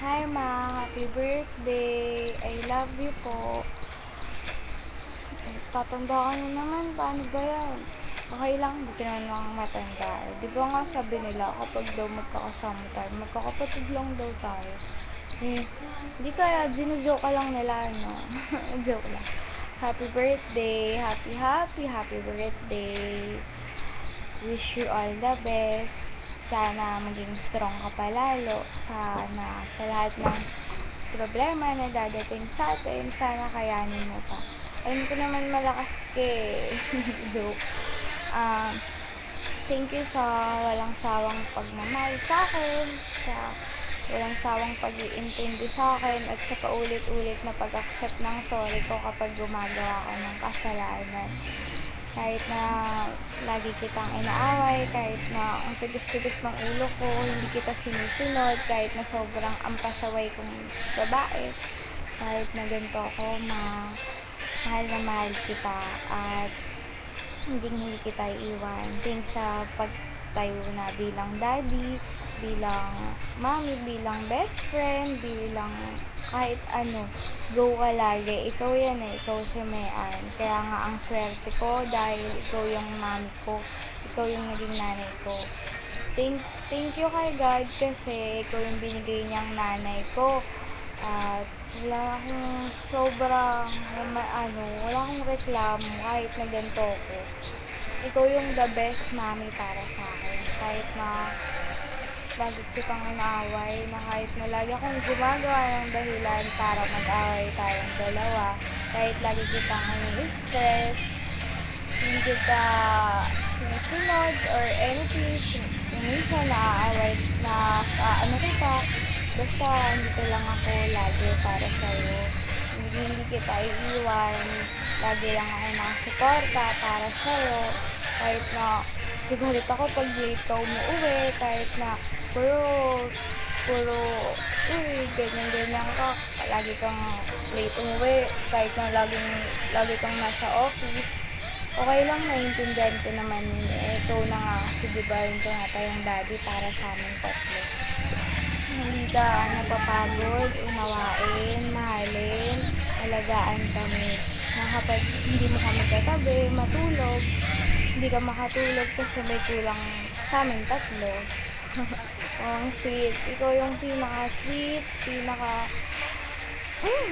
Hi ma, happy birthday. I love you po. Tatanda ka na naman, paano ba yan? Okay lang, di ka naman matanda. Di ba nga sabi nila, kapag daw magkakasama tayo, magkakapatid lang daw tayo. Di kaya, ginujoke lang nila, no? Joke lang. Happy birthday, happy birthday. Wish you all the best. Sana maging strong ka palalo. Sana sa lahat ng problema na dadating sa atin, sana kayanin mo pa. Alam ko naman malakas ka eh. Joke. Thank you sa walang sawang pagmamahal sa akin, sa walang sawang pag-iintindi sa akin, at sa paulit-ulit na pag-accept ng sorry ko kapag gumagawa ko ng kasalanan. Kahit na lagi kitang inaaway, kahit na ang tigas-tigas ng ulo ko, hindi kita sinusunod, kahit na sobrang ampasaway kong babae, kahit na ganito ako, mahal na mahal kita, at hindi kita iiwan. Thanks sa pagtayo na bilang daddy, bilang mommy, bilang best friend, bilang kahit ano. Go ka lagi. Ikaw yan eh. Ikaw si Mayan. Kaya nga ang swerte ko dahil ikaw yung mommy ko. Ikaw yung naging nanay ko. Thank you kay God kasi ikaw yung binigay niyang nanay ko. At wala akong sobrang wala akong reklamo kahit na ganito ko. Ikaw yung the best mommy para sa akin. Kahit na lagi kitang inaaway, na kahit na lagi akong gumagawa ng dahilan para mag-away tayong dalawa, kahit lagi kitang ini-stress, hindi kita sinusunod or anything, minsan naaaway na kita, basta andito lang ako lagi para sa'yo. Hindi kita iiwan, lagi lang ako nakasuporta para sa'yo, kahit na galit ako pag late ka umuwi, kahit na puro ganyan ka, lagi kang late umuwi, kahit na lagi kang nasa office. Okay lang, naiintindihan ko naman yun eh. Ikaw na nga, kasi diba yun ka nga tayong daddy para sa amin tatlo. Hindi ka napapagod, unawain, mahalin, alagaan kami. Na kapag hindi mo kami katabi, matulog, hindi ka makatulog kasi may kulang sa amin tatlo. Ang sweet. Ikaw yung pinaka-sweet,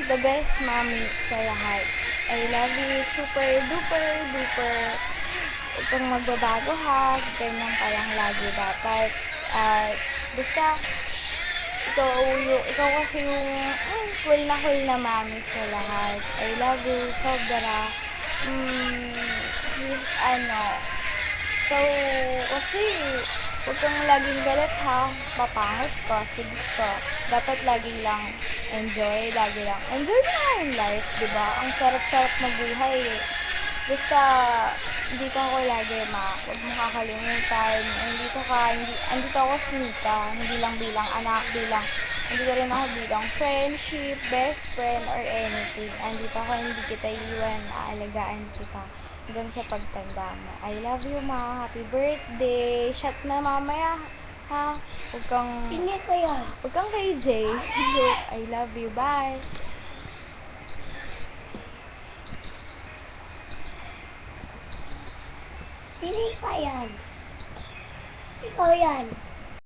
the best mommy sa lahat. I love you, super duper duper. Huwag kang magbabago ha, ganyan ka lang lagi dapat. At basta ikaw kasi yung cool na mommy sa lahat. I love you, sobra. So, kasi huwag kang laging galit ha, papangit ka, sugod ka. Dapat lagi lang enjoy na yung life, diba? Ang sarap-sarap mabuhay eh. Basta, andito ako lagi huwag mo kakalimutan, andito ako Mika, hindi lang bilang anak, andito rin ako bilang friendship, best friend, or anything. Andito ako, hindi kita iwan, aalagaan kita hanggang sa pagtanda mo. I love you ma, happy birthday, shot na mamaya ha, huwag kang KJ. I love you, bye. Hindi ka yan. Ikaw yan.